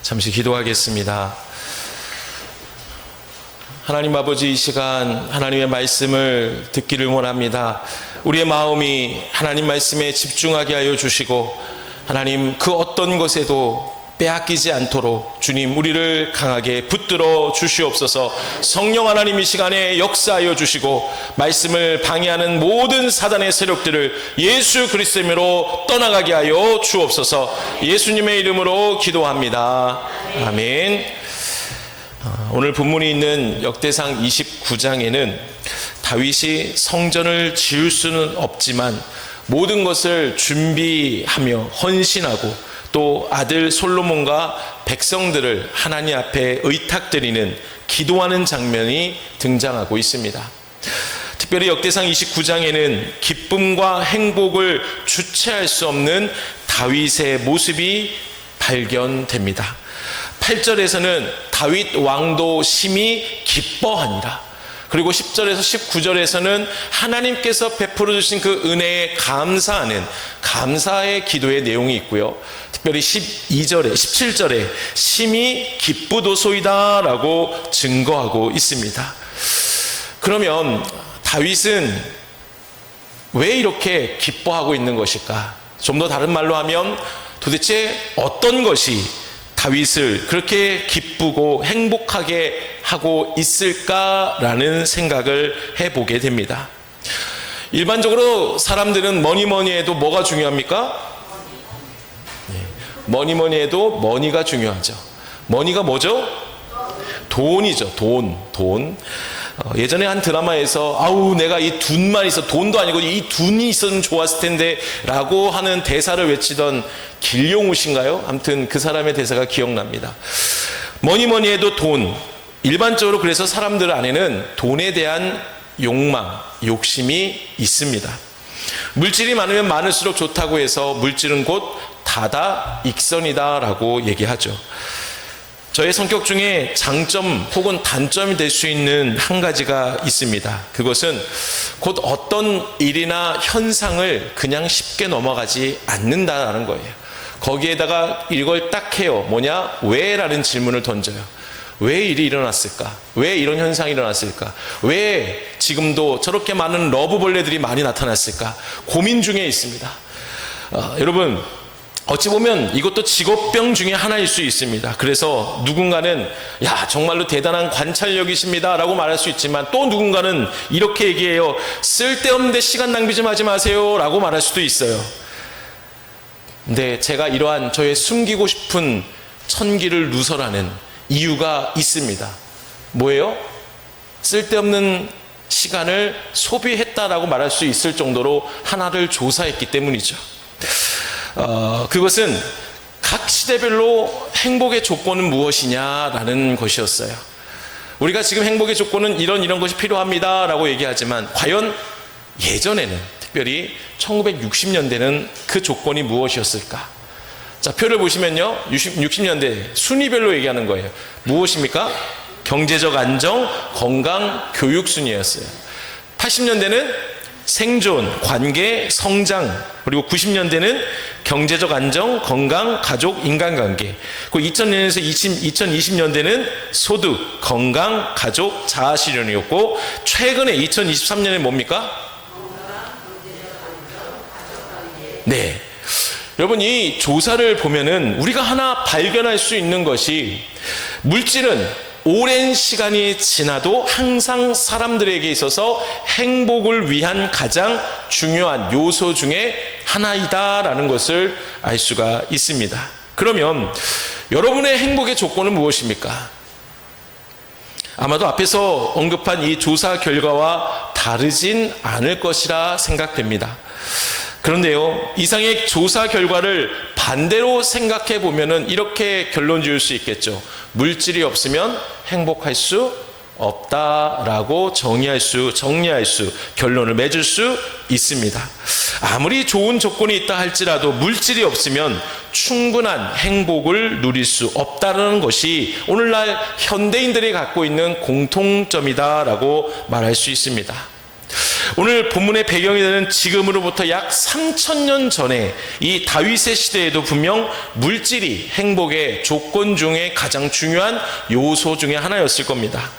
잠시 기도하겠습니다. 하나님 아버지, 이 시간 하나님의 말씀을 듣기를 원합니다. 우리의 마음이 하나님 말씀에 집중하게 하여 주시고, 하나님 그 어떤 것에도 빼앗기지 않도록 주님 우리를 강하게 붙들어 주시옵소서. 성령 하나님 이 시간에 역사하여 주시고, 말씀을 방해하는 모든 사단의 세력들을 예수 그리스도의 이름으로 떠나가게 하여 주옵소서. 예수님의 이름으로 기도합니다. 아멘. 오늘 본문이 있는 역대상 29장에는 다윗이 성전을 지을 수는 없지만 모든 것을 준비하며 헌신하고, 또 아들 솔로몬과 백성들을 하나님 앞에 의탁드리는, 기도하는 장면이 등장하고 있습니다. 특별히 역대상 29장에는 기쁨과 행복을 주체할 수 없는 다윗의 모습이 발견됩니다. 8절에서는 다윗 왕도 심히 기뻐하니라. 그리고 10절에서 19절에서는 하나님께서 베풀어 주신 그 은혜에 감사하는 감사의 기도의 내용이 있고요. 특별히 12절에 17절에 심히 기쁘도소이다 라고 증거하고 있습니다. 그러면 다윗은 왜 이렇게 기뻐하고 있는 것일까? 좀 더 다른 말로 하면 도대체 어떤 것이 다윗을 그렇게 기쁘고 행복하게 하고 있을까라는 생각을 해보게 됩니다. 일반적으로 사람들은 뭐니 해도 뭐가 중요합니까? 뭐니 해도 머니가 중요하죠. 머니가 뭐죠? 돈이죠. 돈. 예전에 한 드라마에서 아우 내가 이 돈만 있어, 돈도 아니고 이 돈이 있었으면 좋았을 텐데 라고 하는 대사를 외치던 길용우 씨인가요? 아무튼 그 사람의 대사가 기억납니다. 뭐니 해도 돈. 일반적으로 그래서 사람들 안에는 돈에 대한 욕망, 욕심이 있습니다. 물질이 많으면 많을수록 좋다고 해서 물질은 곧 다다 익선이다 라고 얘기하죠. 저의 성격 중에 장점 혹은 단점이 될 수 있는 한 가지가 있습니다. 그것은 곧 어떤 일이나 현상을 그냥 쉽게 넘어가지 않는다라는 거예요. 거기에다가 이걸 딱 해요. 뭐냐? 왜? 라는 질문을 던져요. 왜 일이 일어났을까? 왜 이런 현상이 일어났을까? 왜 지금도 저렇게 많은 러브벌레들이 많이 나타났을까? 고민 중에 있습니다. 여러분, 어찌 보면 이것도 직업병 중에 하나일 수 있습니다. 그래서 누군가는 야 정말로 대단한 관찰력이십니다 라고 말할 수 있지만, 또 누군가는 이렇게 얘기해요. 쓸데없는데 시간 낭비 좀 하지 마세요 라고 말할 수도 있어요. 근데 제가 이러한 저의 숨기고 싶은 천기를 누설하는 이유가 있습니다. 뭐예요? 쓸데없는 시간을 소비했다라고 말할 수 있을 정도로 하나를 조사했기 때문이죠. 그것은 각 시대별로 행복의 조건은 무엇이냐라는 것이었어요. 우리가 지금 행복의 조건은 이런 것이 필요합니다 라고 얘기하지만, 과연 예전에는, 특별히 1960년대는 그 조건이 무엇이었을까? 자, 표를 보시면요, 60년대 순위별로 얘기하는 거예요. 무엇입니까? 경제적 안정, 건강, 교육 순위였어요. 80년대는 생존, 관계, 성장, 그리고 90년대는 경제적 안정, 건강, 가족, 인간관계, 그리고 2000년에서 2020년대는 소득, 건강, 가족, 자아실현이었고, 최근에 2023년에 뭡니까? 네. 여러분, 이 조사를 보면은 우리가 하나 발견할 수 있는 것이, 물질은 오랜 시간이 지나도 항상 사람들에게 있어서 행복을 위한 가장 중요한 요소 중에 하나이다라는 것을 알 수가 있습니다. 그러면 여러분의 행복의 조건은 무엇입니까? 아마도 앞에서 언급한 이 조사 결과와 다르진 않을 것이라 생각됩니다. 그런데요, 이상의 조사 결과를 반대로 생각해 보면은 이렇게 결론 지을 수 있겠죠. 물질이 없으면 행복할 수 없다라고 정리할 수, 결론을 맺을 수 있습니다. 아무리 좋은 조건이 있다 할지라도 물질이 없으면 충분한 행복을 누릴 수 없다는 것이 오늘날 현대인들이 갖고 있는 공통점이다라고 말할 수 있습니다. 오늘 본문의 배경이 되는 지금으로부터 약 3000년 전에 이 다윗의 시대에도 분명 물질이 행복의 조건 중에 가장 중요한 요소 중에 하나였을 겁니다.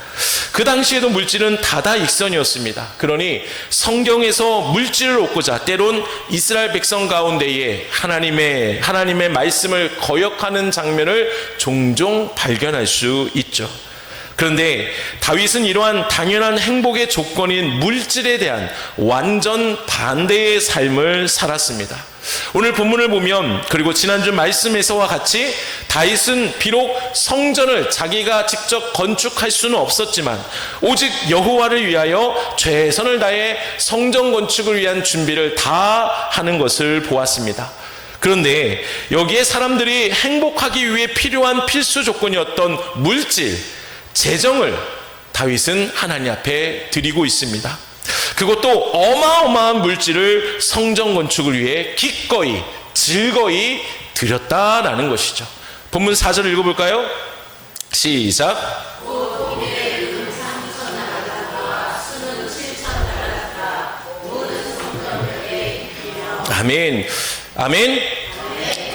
그 당시에도 물질은 다다익선이었습니다. 그러니 성경에서 물질을 얻고자 때론 이스라엘 백성 가운데에 하나님의 말씀을 거역하는 장면을 종종 발견할 수 있죠. 그런데 다윗은 이러한 당연한 행복의 조건인 물질에 대한 완전 반대의 삶을 살았습니다. 오늘 본문을 보면, 그리고 지난주 말씀에서와 같이 다윗은 비록 성전을 자기가 직접 건축할 수는 없었지만 오직 여호와를 위하여 최선을 다해 성전 건축을 위한 준비를 다 하는 것을 보았습니다. 그런데 여기에 사람들이 행복하기 위해 필요한 필수 조건이었던 물질, 재정을 다윗은 하나님 앞에 드리고 있습니다. 그것도 어마어마한 물질을 성전 건축을 위해 기꺼이 즐거이 드렸다라는 것이죠. 본문 4절 읽어볼까요? 시작. 아멘. 아멘.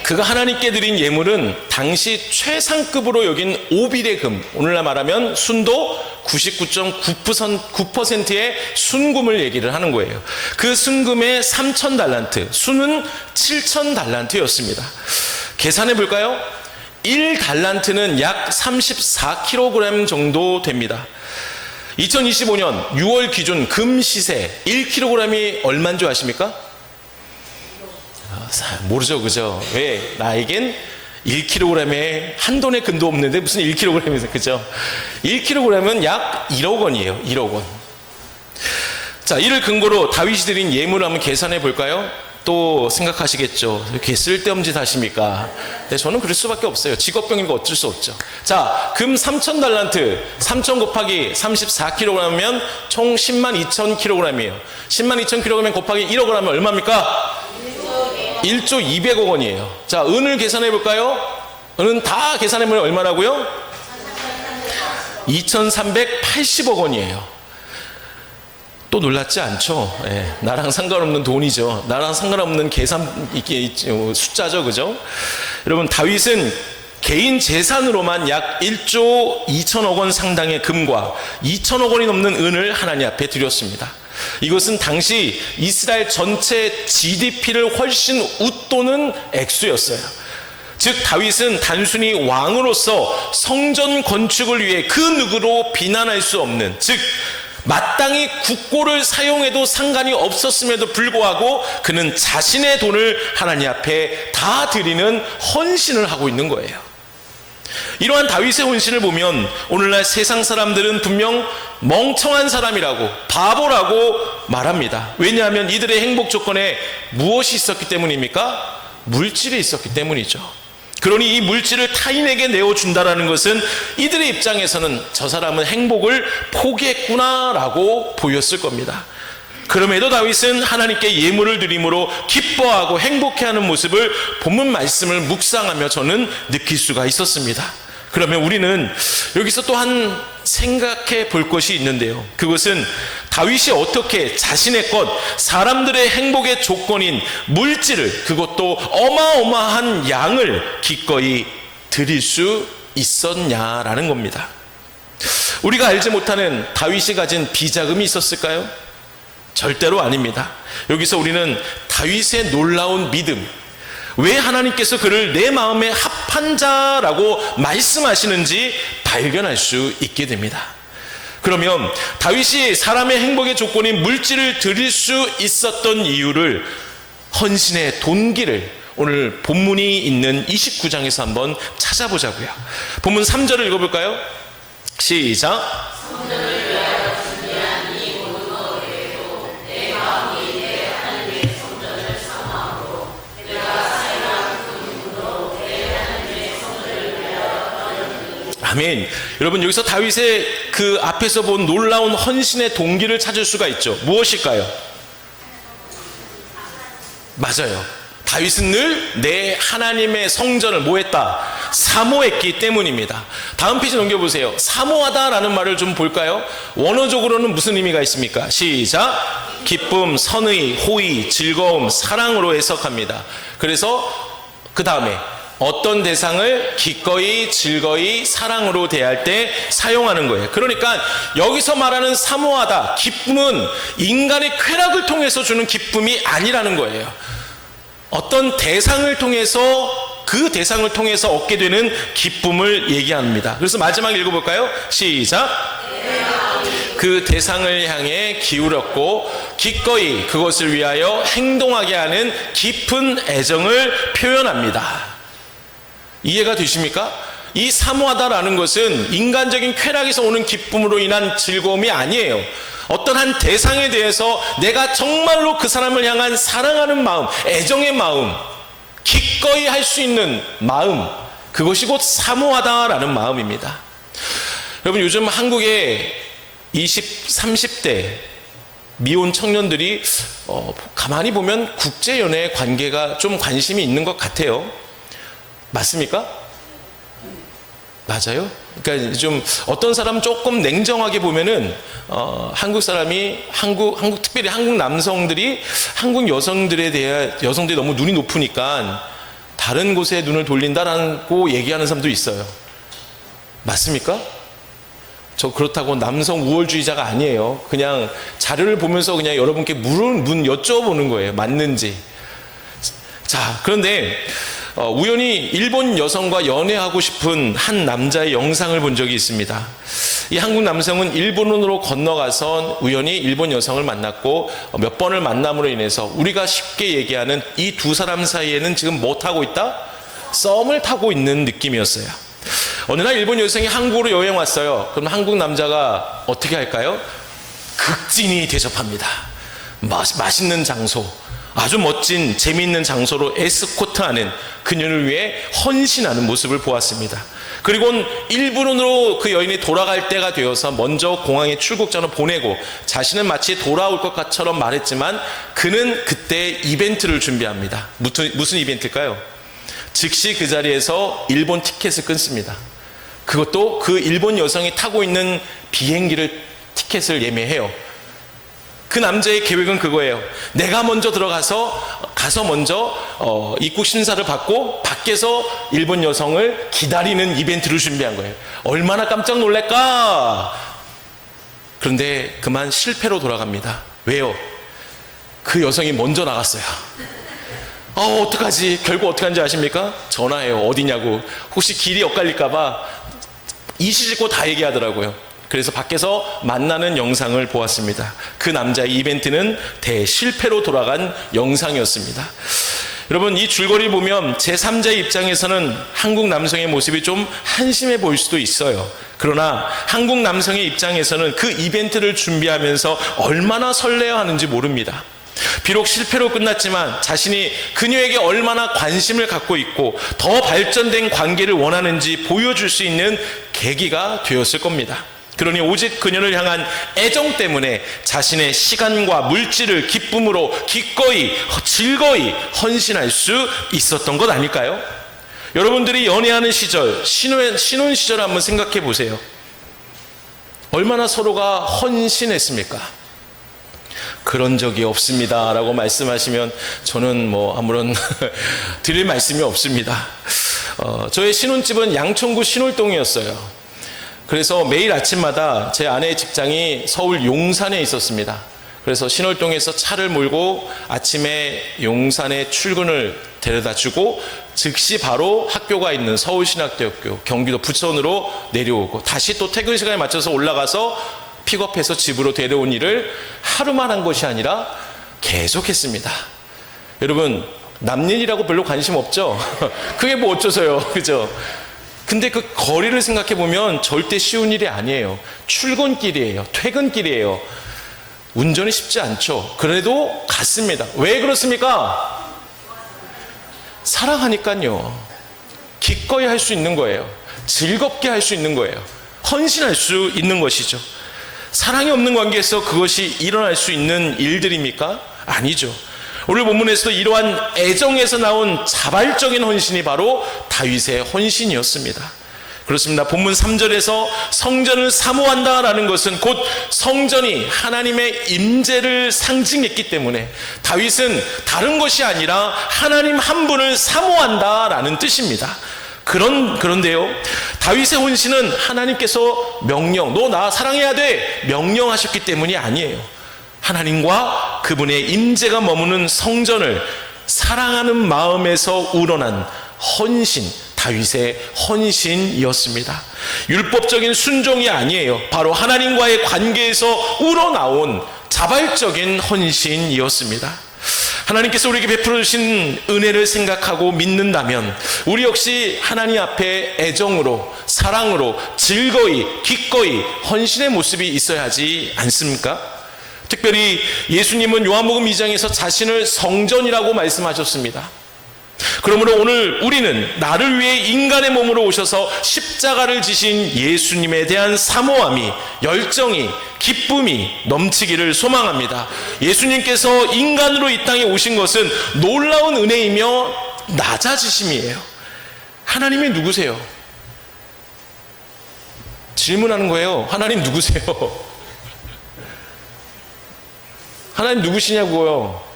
그가 하나님께 드린 예물은 당시 최상급으로 여긴 오빌의 금, 오늘날 말하면 순도 99.9%의 순금을 얘기를 하는 거예요. 그 순금의 3000달란트, 순은 7000달란트였습니다. 계산해 볼까요? 1달란트는 약 34kg 정도 됩니다. 2025년 6월 기준 금 시세 1kg이 얼마인 줄 아십니까? 모르죠, 그죠? 왜? 나에겐 1kg에 한 돈의 근도 없는데 무슨 1kg에서, 그죠? 1kg은 약 1억 원이에요. 1억 원. 자, 이를 근거로 다윗이 드린 예물을 한번 계산해 볼까요? 또 생각하시겠죠. 이렇게 쓸데없는 짓 하십니까? 네, 저는 그럴 수밖에 없어요. 직업병이니까 어쩔 수 없죠. 자, 금 3000달란트, 3000 곱하기 34kg면 총 102,000kg이에요. 102,000kg 곱하기 1억을 하면 얼마입니까? 1조 200억 원이에요. 자, 은을 계산해 볼까요? 은은 다 계산해보면 얼마라고요? 2380억 원이에요. 또 놀랍지 않죠? 예, 나랑 상관없는 돈이죠. 나랑 상관없는 계산, 이게 숫자죠, 그죠? 여러분, 다윗은 개인 재산으로만 약 1조 2천억 원 상당의 금과 2천억 원이 넘는 은을 하나님 앞에 드렸습니다. 이것은 당시 이스라엘 전체 GDP를 훨씬 웃도는 액수였어요. 즉 다윗은 단순히 왕으로서 성전 건축을 위해 그 누구로 비난할 수 없는, 즉 마땅히 국고를 사용해도 상관이 없었음에도 불구하고 그는 자신의 돈을 하나님 앞에 다 드리는 헌신을 하고 있는 거예요. 이러한 다윗의 헌신을 보면 오늘날 세상 사람들은 분명 멍청한 사람이라고, 바보라고 말합니다. 왜냐하면 이들의 행복 조건에 무엇이 있었기 때문입니까? 물질이 있었기 때문이죠. 그러니 이 물질을 타인에게 내어준다라는 것은 이들의 입장에서는 저 사람은 행복을 포기했구나라고 보였을 겁니다. 그럼에도 다윗은 하나님께 예물을 드림으로 기뻐하고 행복해하는 모습을 본문 말씀을 묵상하며 저는 느낄 수가 있었습니다. 그러면 우리는 여기서 또한 생각해 볼 것이 있는데요. 그것은 다윗이 어떻게 자신의 것, 사람들의 행복의 조건인 물질을, 그것도 어마어마한 양을 기꺼이 드릴 수 있었냐라는 겁니다. 우리가 알지 못하는 다윗이 가진 비자금이 있었을까요? 절대로 아닙니다. 여기서 우리는 다윗의 놀라운 믿음, 왜 하나님께서 그를 내 마음에 합한 자라고 말씀하시는지 발견할 수 있게 됩니다. 그러면 다윗이 사람의 행복의 조건인 물질을 드릴 수 있었던 이유를, 헌신의 동기를 오늘 본문이 있는 29장에서 한번 찾아보자고요. 본문 3절을 읽어볼까요? 시작. 아멘. 여러분, 여기서 다윗의 그 앞에서 본 놀라운 헌신의 동기를 찾을 수가 있죠. 무엇일까요? 맞아요. 다윗은 늘 내 하나님의 성전을 뭐했다? 사모했기 때문입니다. 다음 페이지 넘겨보세요. 사모하다라는 말을 좀 볼까요? 원어적으로는 무슨 의미가 있습니까? 시작. 기쁨, 선의, 호의, 즐거움, 사랑으로 해석합니다. 그래서 그 다음에 어떤 대상을 기꺼이, 즐거이, 사랑으로 대할 때 사용하는 거예요. 그러니까 여기서 말하는 사모하다, 기쁨은 인간의 쾌락을 통해서 주는 기쁨이 아니라는 거예요. 어떤 대상을 통해서, 그 대상을 통해서 얻게 되는 기쁨을 얘기합니다. 그래서 마지막 읽어볼까요? 시작. 그 대상을 향해 기울였고 기꺼이 그것을 위하여 행동하게 하는 깊은 애정을 표현합니다. 이해가 되십니까? 이 사모하다라는 것은 인간적인 쾌락에서 오는 기쁨으로 인한 즐거움이 아니에요. 어떤 한 대상에 대해서 내가 정말로 그 사람을 향한 사랑하는 마음, 애정의 마음, 기꺼이 할 수 있는 마음, 그것이 곧 사모하다라는 마음입니다. 여러분, 요즘 한국의 20, 30대 미혼 청년들이 가만히 보면 국제연애 관계가 좀 관심이 있는 것 같아요. 맞습니까? 맞아요? 그러니까 좀 어떤 사람 조금 냉정하게 보면은 한국 사람이 특별히 한국 남성들이 한국 여성들에 대해 여성들이 너무 눈이 높으니까 다른 곳에 눈을 돌린다라고 얘기하는 사람도 있어요. 맞습니까? 저 그렇다고 남성 우월주의자가 아니에요. 그냥 자료를 보면서 그냥 여러분께 문 여쭤보는 거예요. 맞는지. 자, 그런데 우연히 일본 여성과 연애하고 싶은 한 남자의 영상을 본 적이 있습니다. 이 한국 남성은 일본으로 건너가서 우연히 일본 여성을 만났고 몇 번을 만남으로 인해서 우리가 쉽게 얘기하는 이 두 사람 사이에는 지금 뭐 타고 있다? 썸을 타고 있는 느낌이었어요. 어느 날 일본 여성이 한국으로 여행 왔어요. 그럼 한국 남자가 어떻게 할까요? 극진히 대접합니다. 맛있는 장소, 아주 멋진 재미있는 장소로 에스코트하는, 그녀를 위해 헌신하는 모습을 보았습니다. 그리고는 일본으로 그 여인이 돌아갈 때가 되어서 먼저 공항에 출국장을 보내고 자신은 마치 돌아올 것처럼 말했지만 그는 그때 이벤트를 준비합니다. 무슨 이벤트일까요? 즉시 그 자리에서 일본 티켓을 끊습니다. 그것도 그 일본 여성이 타고 있는 비행기를 티켓을 예매해요. 그 남자의 계획은 그거예요. 내가 먼저 가서 먼저 입국 심사를 받고 밖에서 일본 여성을 기다리는 이벤트를 준비한 거예요. 얼마나 깜짝 놀랄까? 그런데 그만 실패로 돌아갑니다. 왜요? 그 여성이 먼저 나갔어요. 어떡하지? 결국 어떻게 하는지 아십니까? 전화해요. 어디냐고. 혹시 길이 엇갈릴까봐 이시짓고 다 얘기하더라고요. 그래서 밖에서 만나는 영상을 보았습니다. 그 남자의 이벤트는 대실패로 돌아간 영상이었습니다. 여러분, 이 줄거리를 보면 제3자의 입장에서는 한국 남성의 모습이 좀 한심해 보일 수도 있어요. 그러나 한국 남성의 입장에서는 그 이벤트를 준비하면서 얼마나 설레어하는지 모릅니다. 비록 실패로 끝났지만 자신이 그녀에게 얼마나 관심을 갖고 있고 더 발전된 관계를 원하는지 보여줄 수 있는 계기가 되었을 겁니다. 그러니 오직 그녀를 향한 애정 때문에 자신의 시간과 물질을 기쁨으로 기꺼이 즐거이 헌신할 수 있었던 것 아닐까요? 여러분들이 연애하는 시절, 신혼 시절 한번 생각해 보세요. 얼마나 서로가 헌신했습니까? 그런 적이 없습니다 라고 말씀하시면 저는 아무런 드릴 말씀이 없습니다. 저의 신혼집은 양천구 신월동이었어요. 그래서 매일 아침마다 제 아내의 직장이 서울 용산에 있었습니다. 그래서 신월동에서 차를 몰고 아침에 용산에 출근을 데려다 주고 즉시 바로 학교가 있는 서울신학대학교 경기도 부천으로 내려오고 다시 또 퇴근 시간에 맞춰서 올라가서 픽업해서 집으로 데려온 일을 하루만 한 것이 아니라 계속했습니다. 여러분, 남일이라고 별로 관심 없죠? 그게 뭐 어쩌서요, 그죠? 근데 그 거리를 생각해 보면 절대 쉬운 일이 아니에요. 출근길이에요. 퇴근길이에요. 운전이 쉽지 않죠. 그래도 갔습니다. 왜 그렇습니까? 사랑하니까요. 기꺼이 할 수 있는 거예요. 즐겁게 할 수 있는 거예요. 헌신할 수 있는 것이죠. 사랑이 없는 관계에서 그것이 일어날 수 있는 일들입니까? 아니죠. 오늘 본문에서도 이러한 애정에서 나온 자발적인 헌신이 바로 다윗의 헌신이었습니다. 그렇습니다. 본문 3절에서 성전을 사모한다라는 것은 곧 성전이 하나님의 임재를 상징했기 때문에 다윗은 다른 것이 아니라 하나님 한 분을 사모한다라는 뜻입니다. 그런데요, 다윗의 혼신은 하나님께서 명령, 너 나 사랑해야 돼 명령하셨기 때문이 아니에요. 하나님과 그분의 임재가 머무는 성전을 사랑하는 마음에서 우러난 헌신, 다윗의 헌신이었습니다. 율법적인 순종이 아니에요. 바로 하나님과의 관계에서 우러나온 자발적인 헌신이었습니다. 하나님께서 우리에게 베풀어 주신 은혜를 생각하고 믿는다면 우리 역시 하나님 앞에 애정으로, 사랑으로, 즐거이, 기꺼이 헌신의 모습이 있어야 하지 않습니까? 특별히 예수님은 요한복음 2장에서 자신을 성전이라고 말씀하셨습니다. 그러므로 오늘 우리는 나를 위해 인간의 몸으로 오셔서 십자가를 지신 예수님에 대한 사모함이, 열정이, 기쁨이 넘치기를 소망합니다. 예수님께서 인간으로 이 땅에 오신 것은 놀라운 은혜이며 낮아지심이에요. 하나님이 누구세요? 질문하는 거예요. 하나님 누구세요? 하나님 누구시냐고요?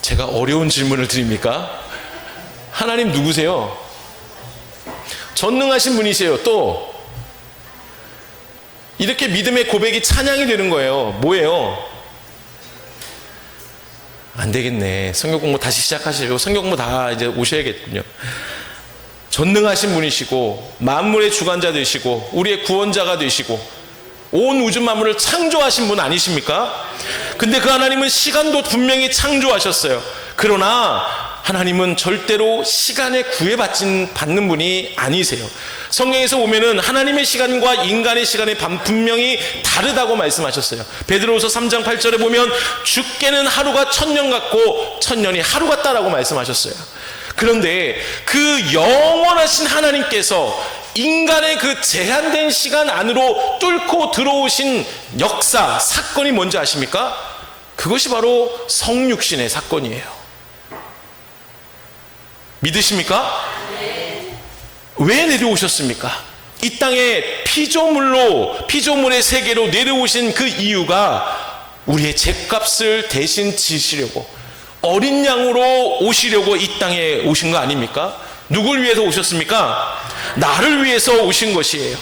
제가 어려운 질문을 드립니까? 하나님 누구세요? 전능하신 분이세요. 또 이렇게 믿음의 고백이 찬양이 되는 거예요. 뭐예요? 안 되겠네. 성경 공부 다시 시작하시고 성경 공부 다 이제 오셔야겠군요. 전능하신 분이시고 만물의 주관자 되시고 우리의 구원자가 되시고 온 우주 만물을 창조하신 분 아니십니까? 근데 그 하나님은 시간도 분명히 창조하셨어요. 그러나 하나님은 절대로 시간에 구애받는 분이 아니세요. 성경에서 보면은 하나님의 시간과 인간의 시간이 분명히 다르다고 말씀하셨어요. 베드로후서 3장 8절에 보면 주께는 하루가 1000년 같고 1000년이 하루 같다라고 말씀하셨어요. 그런데 그 영원하신 하나님께서 인간의 그 제한된 시간 안으로 뚫고 들어오신 역사, 사건이 뭔지 아십니까? 그것이 바로 성육신의 사건이에요. 믿으십니까? 왜 내려오셨습니까? 이 땅에 피조물의 세계로 내려오신 그 이유가 우리의 죗값을 대신 지시려고, 어린 양으로 오시려고 이 땅에 오신 거 아닙니까? 누굴 위해서 오셨습니까? 나를 위해서 오신 것이에요.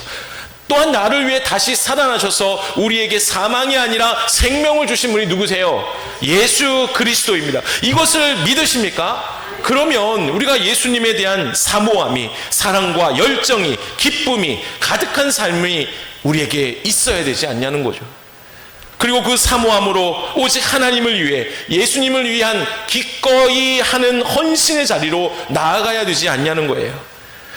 또한 나를 위해 다시 살아나셔서 우리에게 사망이 아니라 생명을 주신 분이 누구세요? 예수 그리스도입니다. 이것을 믿으십니까? 그러면 우리가 예수님에 대한 사모함이, 사랑과 열정이, 기쁨이 가득한 삶이 우리에게 있어야 되지 않냐는 거죠. 그리고 그 사모함으로 오직 하나님을 위해, 예수님을 위한 기꺼이 하는 헌신의 자리로 나아가야 되지 않냐는 거예요.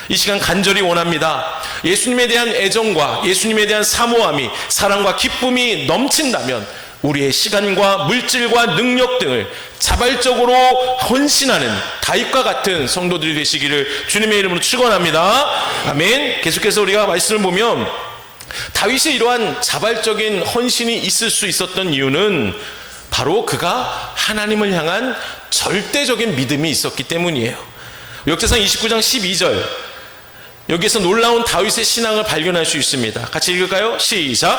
이 시간 간절히 원합니다. 예수님에 대한 애정과 예수님에 대한 사모함이, 사랑과 기쁨이 넘친다면 우리의 시간과 물질과 능력 등을 자발적으로 헌신하는 다윗과 같은 성도들이 되시기를 주님의 이름으로 축원합니다. 아멘. 계속해서 우리가 말씀을 보면 다윗이 이러한 자발적인 헌신이 있을 수 있었던 이유는 바로 그가 하나님을 향한 절대적인 믿음이 있었기 때문이에요. 역대상 29장 12절, 여기에서 놀라운 다윗의 신앙을 발견할 수 있습니다. 같이 읽을까요? 시작.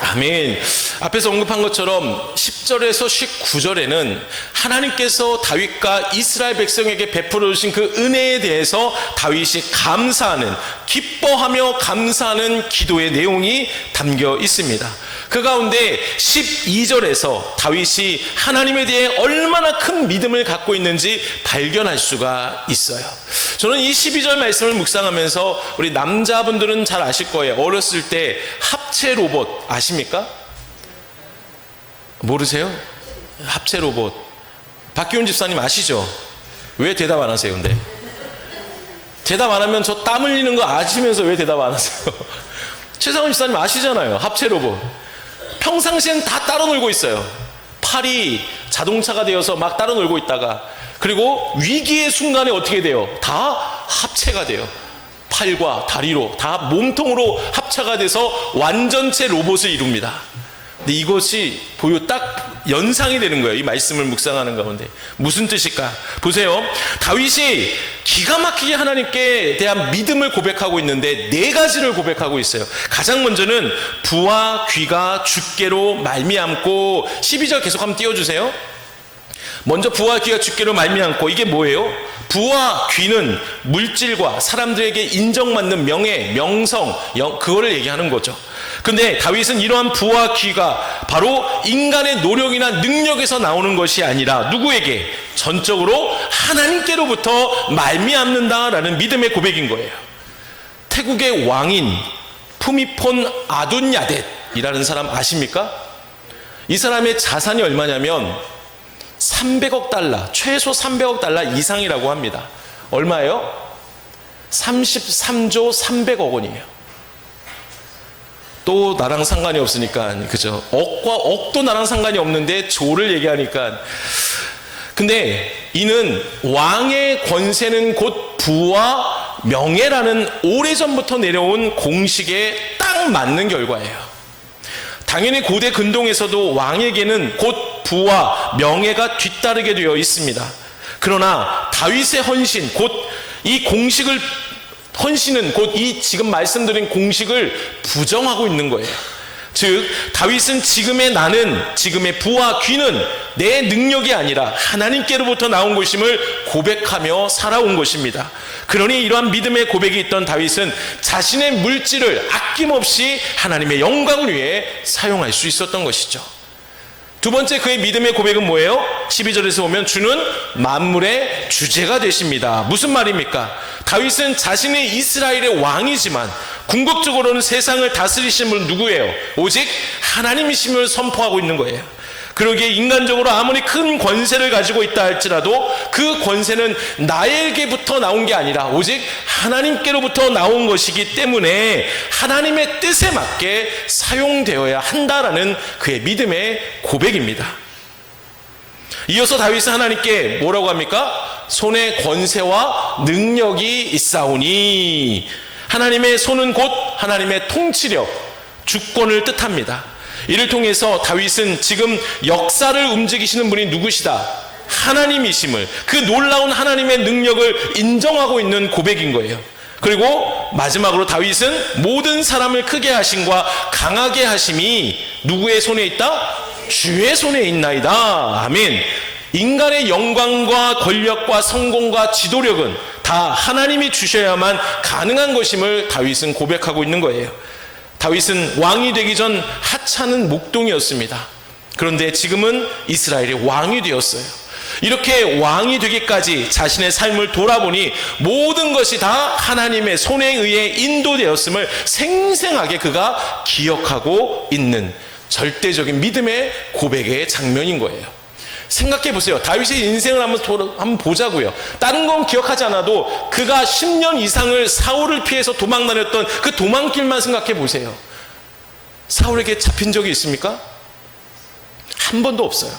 아멘. 앞에서 언급한 것처럼 10절에서 19절에는 하나님께서 다윗과 이스라엘 백성에게 베풀어 주신 그 은혜에 대해서 다윗이 감사하는, 기뻐하며 감사하는 기도의 내용이 담겨 있습니다. 그 가운데 12절에서 다윗이 하나님에 대해 얼마나 큰 믿음을 갖고 있는지 발견할 수가 있어요. 저는 이 12절 말씀을 묵상하면서 우리 남자분들은 잘 아실 거예요. 어렸을 때 합체 로봇 아십니까? 모르세요? 합체 로봇. 박기훈 집사님 아시죠? 왜 대답 안 하세요? 근데 대답 안 하면 저 땀 흘리는 거 아시면서 왜 대답 안 하세요? 최상훈 집사님 아시잖아요. 합체 로봇. 평상시엔 다 따로 놀고 있어요. 팔이 자동차가 되어서 막 따로 놀고 있다가, 그리고 위기의 순간에 어떻게 돼요? 다 합체가 돼요. 팔과 다리로 다 몸통으로 합체가 돼서 완전체 로봇을 이룹니다. 근데 이것이 딱 연상이 되는 거예요. 이 말씀을 묵상하는 가운데 무슨 뜻일까? 보세요. 다윗이 기가 막히게 하나님께 대한 믿음을 고백하고 있는데 네 가지를 고백하고 있어요. 가장 먼저는 부와 귀가 주께로 말미암고, 12절 계속 한번 띄워주세요. 먼저 부와 귀가 주께로 말미암고, 이게 뭐예요? 부와 귀는 물질과 사람들에게 인정받는 명예, 명성, 그거를 얘기하는 거죠. 근데 다윗은 이러한 부와 귀가 바로 인간의 노력이나 능력에서 나오는 것이 아니라 누구에게? 전적으로 하나님께로부터 말미암는다라는 믿음의 고백인 거예요. 태국의 왕인 푸미폰 아둔야뎃이라는 사람 아십니까? 이 사람의 자산이 얼마냐면 300억 달러, 최소 300억 달러 이상이라고 합니다. 얼마예요? 33조 300억 원이에요. 또 나랑 상관이 없으니까, 그죠? 억도 나랑 상관이 없는데 조를 얘기하니까. 근데 이는 왕의 권세는 곧 부와 명예라는 오래전부터 내려온 공식에 딱 맞는 결과예요. 당연히 고대 근동에서도 왕에게는 곧 부와 명예가 뒤따르게 되어 있습니다. 그러나 다윗의 헌신, 곧 이 공식을, 헌신은 곧 이 지금 말씀드린 공식을 부정하고 있는 거예요. 즉 다윗은 지금의 나는, 지금의 부와 귀는 내 능력이 아니라 하나님께로부터 나온 것임을 고백하며 살아온 것입니다. 그러니 이러한 믿음의 고백이 있던 다윗은 자신의 물질을 아낌없이 하나님의 영광을 위해 사용할 수 있었던 것이죠. 두 번째 그의 믿음의 고백은 뭐예요? 12절에서 보면 주는 만물의 주제가 되십니다. 무슨 말입니까? 다윗은 자신이 이스라엘의 왕이지만 궁극적으로는 세상을 다스리시는 분은 누구예요? 오직 하나님이심을 선포하고 있는 거예요. 그러기에 인간적으로 아무리 큰 권세를 가지고 있다 할지라도 그 권세는 나에게부터 나온 게 아니라 오직 하나님께로부터 나온 것이기 때문에 하나님의 뜻에 맞게 사용되어야 한다라는 그의 믿음의 고백입니다. 이어서 다윗은 하나님께 뭐라고 합니까? 손에 권세와 능력이 있사오니, 하나님의 손은 곧 하나님의 통치력, 주권을 뜻합니다. 이를 통해서 다윗은 지금 역사를 움직이시는 분이 누구시다? 하나님이심을, 그 놀라운 하나님의 능력을 인정하고 있는 고백인 거예요. 그리고 마지막으로 다윗은 모든 사람을 크게 하심과 강하게 하심이 누구의 손에 있다? 주의 손에 있나이다. 아멘. 인간의 영광과 권력과 성공과 지도력은 다 하나님이 주셔야만 가능한 것임을 다윗은 고백하고 있는 거예요. 다윗은 왕이 되기 전 하찮은 목동이었습니다. 그런데 지금은 이스라엘의 왕이 되었어요. 이렇게 왕이 되기까지 자신의 삶을 돌아보니 모든 것이 다 하나님의 손에 의해 인도되었음을 생생하게 그가 기억하고 있는 절대적인 믿음의 고백의 장면인 거예요. 생각해 보세요. 다윗의 인생을 한번 보자고요. 다른 건 기억하지 않아도 그가 10년 이상을 사울을 피해서 도망 다녔던 그 도망길만 생각해 보세요. 사울에게 잡힌 적이 있습니까? 한 번도 없어요.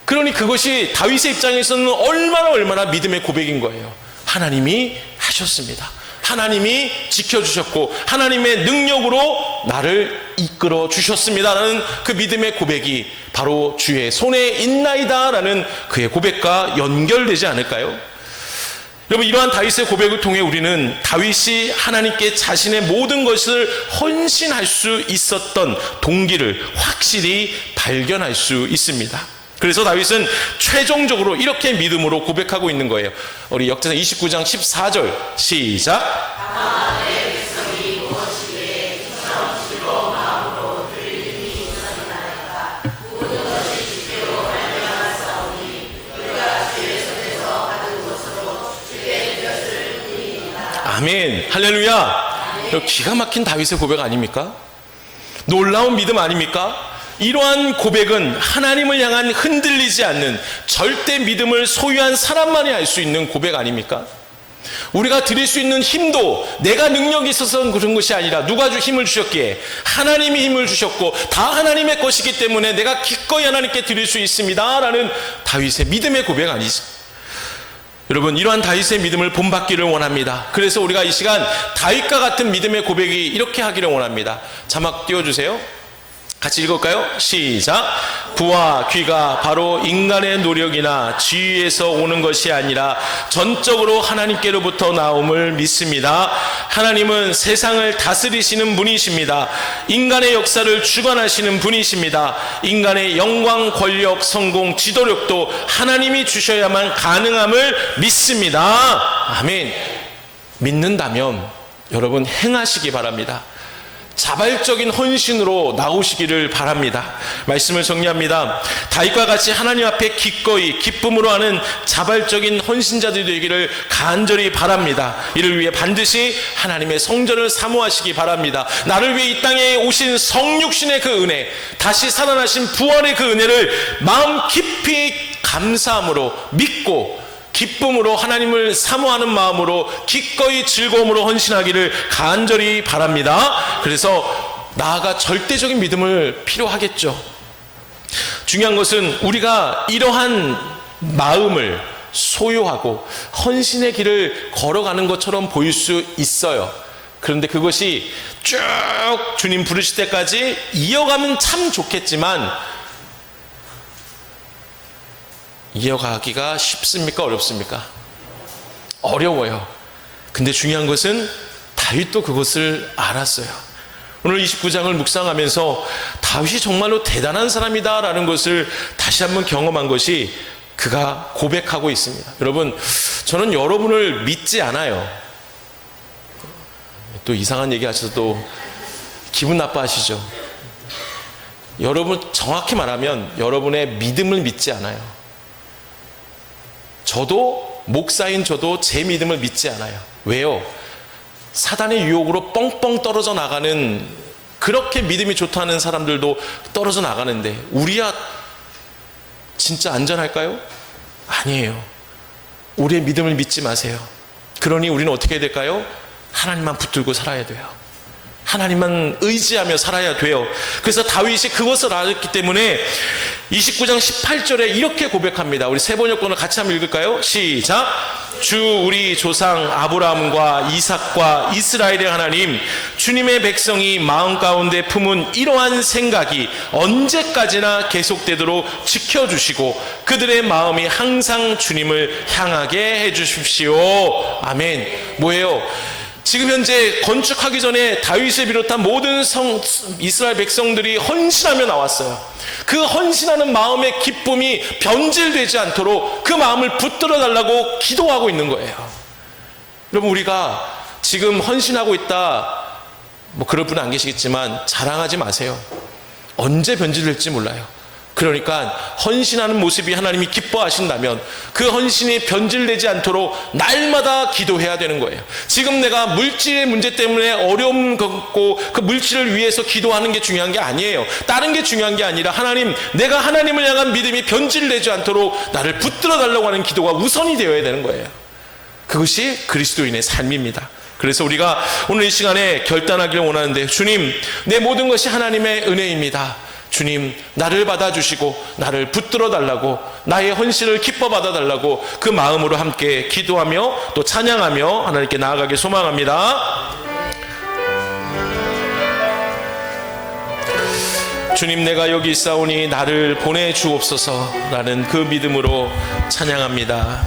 그러니 그것이 다윗의 입장에서는 얼마나 믿음의 고백인 거예요. 하나님이 하셨습니다. 하나님이 지켜주셨고 하나님의 능력으로 나를 이끌어 주셨습니다라는 그 믿음의 고백이 바로 주의 손에 있나이다라는 그의 고백과 연결되지 않을까요? 여러분, 이러한 다윗의 고백을 통해 우리는 다윗이 하나님께 자신의 모든 것을 헌신할 수 있었던 동기를 확실히 발견할 수 있습니다. 그래서 다윗은 최종적으로 이렇게 믿음으로 고백하고 있는 거예요. 우리 역대상 29장 14절 시작. 아멘. 할렐루야. 기가 막힌 다윗의 고백 아닙니까? 놀라운 믿음 아닙니까? 이러한 고백은 하나님을 향한 흔들리지 않는 절대 믿음을 소유한 사람만이 알 수 있는 고백 아닙니까? 우리가 드릴 수 있는 힘도 내가 능력이 있어서 그런 것이 아니라 누가 힘을 주셨기에? 하나님이 힘을 주셨고 다 하나님의 것이기 때문에 내가 기꺼이 하나님께 드릴 수 있습니다 라는 다윗의 믿음의 고백 아니죠. 여러분, 이러한 다윗의 믿음을 본받기를 원합니다. 그래서 우리가 이 시간 다윗과 같은 믿음의 고백이 이렇게 하기를 원합니다. 자막 띄워주세요. 같이 읽을까요? 시작. 부와 귀가 바로 인간의 노력이나 지위에서 오는 것이 아니라 전적으로 하나님께로부터 나옴을 믿습니다. 하나님은 세상을 다스리시는 분이십니다. 인간의 역사를 주관하시는 분이십니다. 인간의 영광, 권력, 성공, 지도력도 하나님이 주셔야만 가능함을 믿습니다. 아멘. 믿는다면 여러분 행하시기 바랍니다. 자발적인 헌신으로 나오시기를 바랍니다. 말씀을 정리합니다. 다윗과 같이 하나님 앞에 기꺼이 기쁨으로 하는 자발적인 헌신자들이 되기를 간절히 바랍니다. 이를 위해 반드시 하나님의 성전을 사모하시기 바랍니다. 나를 위해 이 땅에 오신 성육신의 그 은혜, 다시 살아나신 부활의 그 은혜를 마음 깊이 감사함으로 믿고 기쁨으로 하나님을 사모하는 마음으로 기꺼이 즐거움으로 헌신하기를 간절히 바랍니다. 그래서 나아가 절대적인 믿음을 필요하겠죠. 중요한 것은 우리가 이러한 마음을 소유하고 헌신의 길을 걸어가는 것처럼 보일 수 있어요. 그런데 그것이 쭉 주님 부르실 때까지 이어가면 참 좋겠지만 이어가기가 쉽습니까? 어렵습니까? 어려워요. 근데 중요한 것은 다윗도 그것을 알았어요. 오늘 29장을 묵상하면서 다윗이 정말로 대단한 사람이다라는 것을 다시 한번 경험한 것이 그가 고백하고 있습니다. 여러분, 저는 여러분을 믿지 않아요. 또 이상한 얘기 하셔도 기분 나빠하시죠? 여러분, 정확히 말하면 여러분의 믿음을 믿지 않아요. 저도, 목사인 저도 제 믿음을 믿지 않아요. 왜요? 사단의 유혹으로 뻥뻥 떨어져 나가는, 그렇게 믿음이 좋다는 사람들도 떨어져 나가는데 우리야 진짜 안전할까요? 아니에요. 우리의 믿음을 믿지 마세요. 그러니 우리는 어떻게 해야 될까요? 하나님만 붙들고 살아야 돼요. 하나님만 의지하며 살아야 돼요. 그래서 다윗이 그것을 알았기 때문에 29장 18절에 이렇게 고백합니다. 우리 세 번역본을 같이 한번 읽을까요? 시작. 주 우리 조상 아브라함과 이삭과 이스라엘의 하나님, 주님의 백성이 마음 가운데 품은 이러한 생각이 언제까지나 계속되도록 지켜주시고 그들의 마음이 항상 주님을 향하게 해주십시오. 아멘. 뭐예요? 지금 현재 건축하기 전에 다윗을 비롯한 모든 이스라엘 백성들이 헌신하며 나왔어요. 그 헌신하는 마음의 기쁨이 변질되지 않도록 그 마음을 붙들어 달라고 기도하고 있는 거예요. 여러분, 우리가 지금 헌신하고 있다, 뭐 그럴 분은 안 계시겠지만 자랑하지 마세요. 언제 변질될지 몰라요. 그러니까 헌신하는 모습이 하나님이 기뻐하신다면 그 헌신이 변질되지 않도록 날마다 기도해야 되는 거예요. 지금 내가 물질의 문제 때문에 어려움 겪고 그 물질을 위해서 기도하는 게 중요한 게 아니에요. 다른 게 중요한 게 아니라 하나님, 내가 하나님을 향한 믿음이 변질되지 않도록 나를 붙들어 달라고 하는 기도가 우선이 되어야 되는 거예요. 그것이 그리스도인의 삶입니다. 그래서 우리가 오늘 이 시간에 결단하기를 원하는데, 주님, 내 모든 것이 하나님의 은혜입니다. 주님, 나를 받아주시고 나를 붙들어 달라고, 나의 헌신을 기뻐 받아달라고 그 마음으로 함께 기도하며 또 찬양하며 하나님께 나아가길 소망합니다. 주님, 내가 여기 있사오니 나를 보내주옵소서 라는 그 믿음으로 찬양합니다.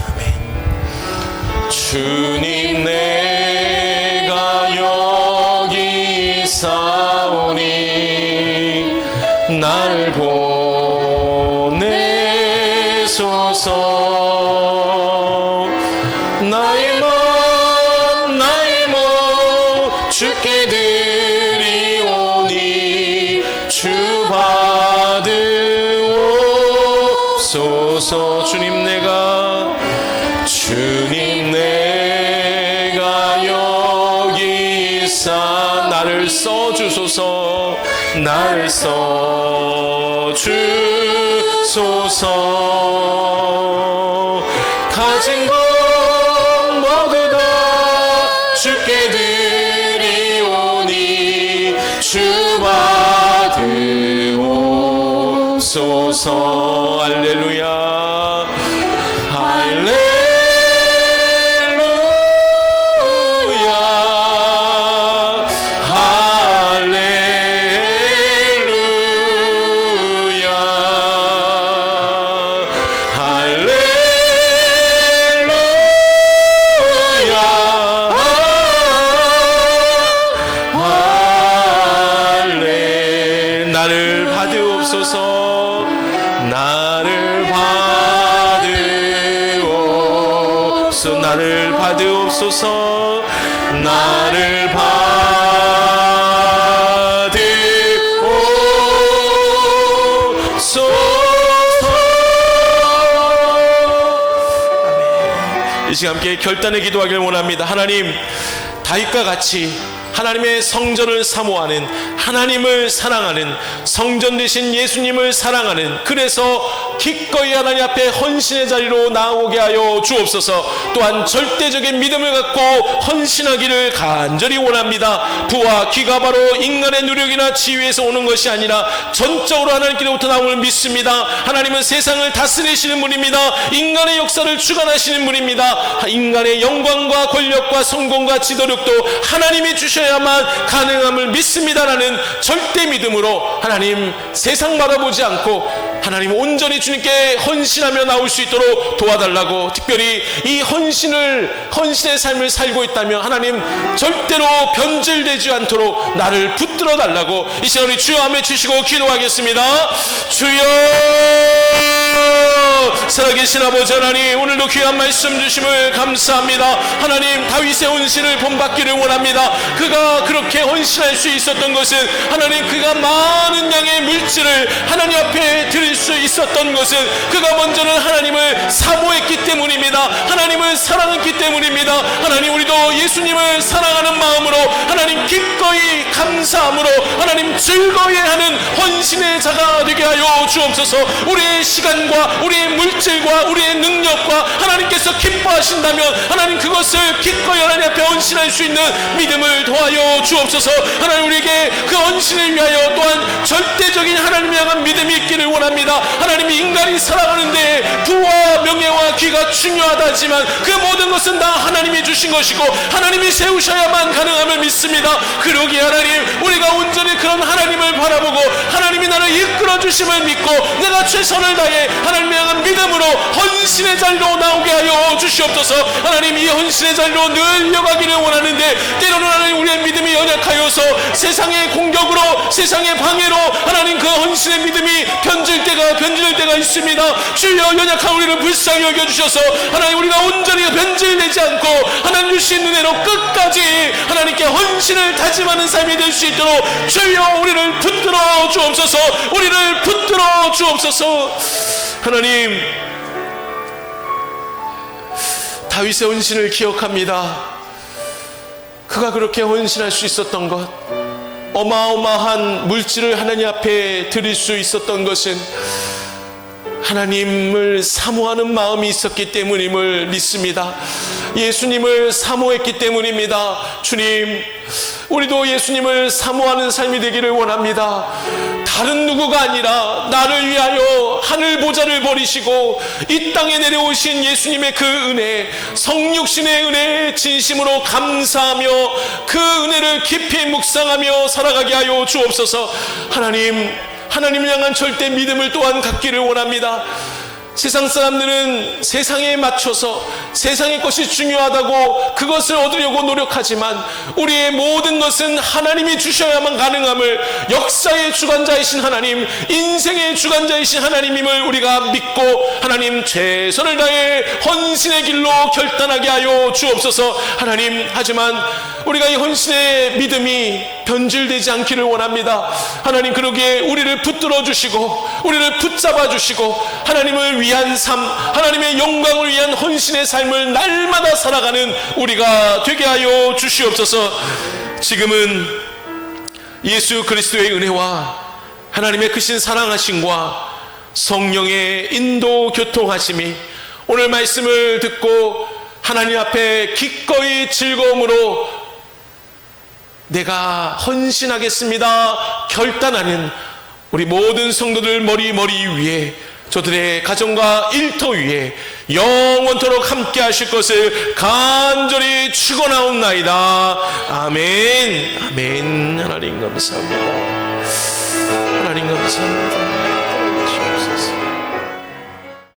아멘. 주님, 내가 여기 있사오니 나를 보내소서. 나의 몸 주께 드리오니 주 받으옵소서. 주님, 내가 여기 있사 나를 써주소서. 나를 써주소서. 가진 것 모두 다 주께 드리오니 주 받으옵소서. 할렐루야. 받으옵소서. 나를 받으옵소서. 나를 받으옵소서. 아멘. 이 시간 함께 결단의 기도하기를 원합니다. 하나님, 다윗과 같이 하나님의 성전을 사모하는, 하나님을 사랑하는, 성전 되신 예수님을 사랑하는, 그래서 기꺼이 하나님 앞에 헌신의 자리로 나오게 하여 주옵소서. 또한 절대적인 믿음을 갖고 헌신하기를 간절히 원합니다. 부와 귀가 바로 인간의 노력이나 지위에서 오는 것이 아니라 전적으로 하나님께로부터 나옴을 믿습니다. 하나님은 세상을 다스리시는 분입니다. 인간의 역사를 주관하시는 분입니다. 인간의 영광과 권력과 성공과 지도력도 하나님이 주셔야만 가능함을 믿습니다라는 절대 믿음으로 하나님, 세상 바라보지 않고 하나님 온전히 주님께 헌신하며 나올 수 있도록 도와달라고, 특별히 이 헌신의 삶을 살고 있다면 하나님 절대로 변질되지 않도록 나를 붙들어 달라고 이 시간 우리 주여 한번 주시고 기도하겠습니다. 주여, 살아계신 아버지 하나님, 오늘도 귀한 말씀 주심을 감사합니다. 하나님, 다윗의 헌신을 본받기를 원합니다. 그가 그렇게 헌신할 수 있었던 것은 하나님, 그가 많은 양의 물질을 하나님 앞에 드릴 수 있었던 것은 그가 먼저는 하나님을 사모했기 때문입니다. 하나님을 사랑했기 때문입니다. 하나님, 우리도 예수님을 사랑하는 마음으로 하나님 기꺼이 감사함으로 하나님 즐거워하는 헌신의 자가 되게 하여 주옵소서. 우리의 시간과 우리의 물질과 우리의 능력과 하나님께서 기뻐하신다면 하나님 그것을 기꺼이 하나님 앞에 헌신할 수 있는 믿음을 더하여 주옵소서. 하나님, 우리에게 그 헌신을 위하여 또한 절대적인 하나님을 향한 믿음이 있기를 원합니다. 하나님이 인간이 살아가는데 부와 명예와 귀가 중요하다지만 그 모든 것은 다 하나님이 주신 것이고 하나님이 세우셔야만 가능함을 믿습니다. 그러기에 하나님, 우리가 온전히 그런 하나님을 바라보고 하나님이 나를 이끌어 주심을 믿고 내가 최선을 다해 하나님을 향한 믿음으로 헌신의 자리로 나오게 하여 주시옵소서. 하나님, 이 헌신의 자리로 늘려가기를 원하는데 때로는 하나님 우리의 믿음이 연약하여서 세상의 공격으로, 세상의 방해로 하나님 그 헌신의 믿음이 변질 때가 있습니다. 주여, 연약한 우리를 불쌍히 여겨주셔서 하나님, 우리가 온전히 변질되지 않고 하나님 주신 은혜로 끝까지 하나님께 헌신을 다짐하는 삶이 될 수 있도록 주여 우리를 붙들어 주옵소서. 우리를 붙들어 주옵소서. 하나님, 다윗의 헌신을 기억합니다. 그가 그렇게 헌신할 수 있었던 것, 어마어마한 물질을 하나님 앞에 드릴 수 있었던 것은 하나님을 사모하는 마음이 있었기 때문임을 믿습니다. 예수님을 사모했기 때문입니다. 주님, 우리도 예수님을 사모하는 삶이 되기를 원합니다. 다른 누구가 아니라 나를 위하여 하늘 보좌를 버리시고 이 땅에 내려오신 예수님의 그 은혜, 성육신의 은혜에 진심으로 감사하며 그 은혜를 깊이 묵상하며 살아가게 하여 주옵소서. 하나님을 향한 절대 믿음을 또한 갖기를 원합니다. 세상 사람들은 세상에 맞춰서 세상의 것이 중요하다고 그것을 얻으려고 노력하지만 우리의 모든 것은 하나님이 주셔야만 가능함을, 역사의 주관자이신 하나님, 인생의 주관자이신 하나님임을 우리가 믿고 하나님 최선을 다해 헌신의 길로 결단하게 하여 주옵소서. 하나님, 하지만 우리가 이 헌신의 믿음이 변질되지 않기를 원합니다. 하나님, 그러기에 우리를 붙들어 주시고 우리를 붙잡아 주시고 하나님을 위한 삶, 하나님의 영광을 위한 헌신의 삶을 날마다 살아가는 우리가 되게 하여 주시옵소서. 지금은 예수 그리스도의 은혜와 하나님의 크신 사랑하심과 성령의 인도 교통하심이 오늘 말씀을 듣고 하나님 앞에 기꺼이 즐거움으로 내가 헌신하겠습니다 결단하는 우리 모든 성도들 머리 위에, 저들의 가정과 일터 위에 영원토록 함께 하실 것을 간절히 축원하옵나이다. 아멘. 아멘. 하나님 감사합니다. 하나님 감사합니다.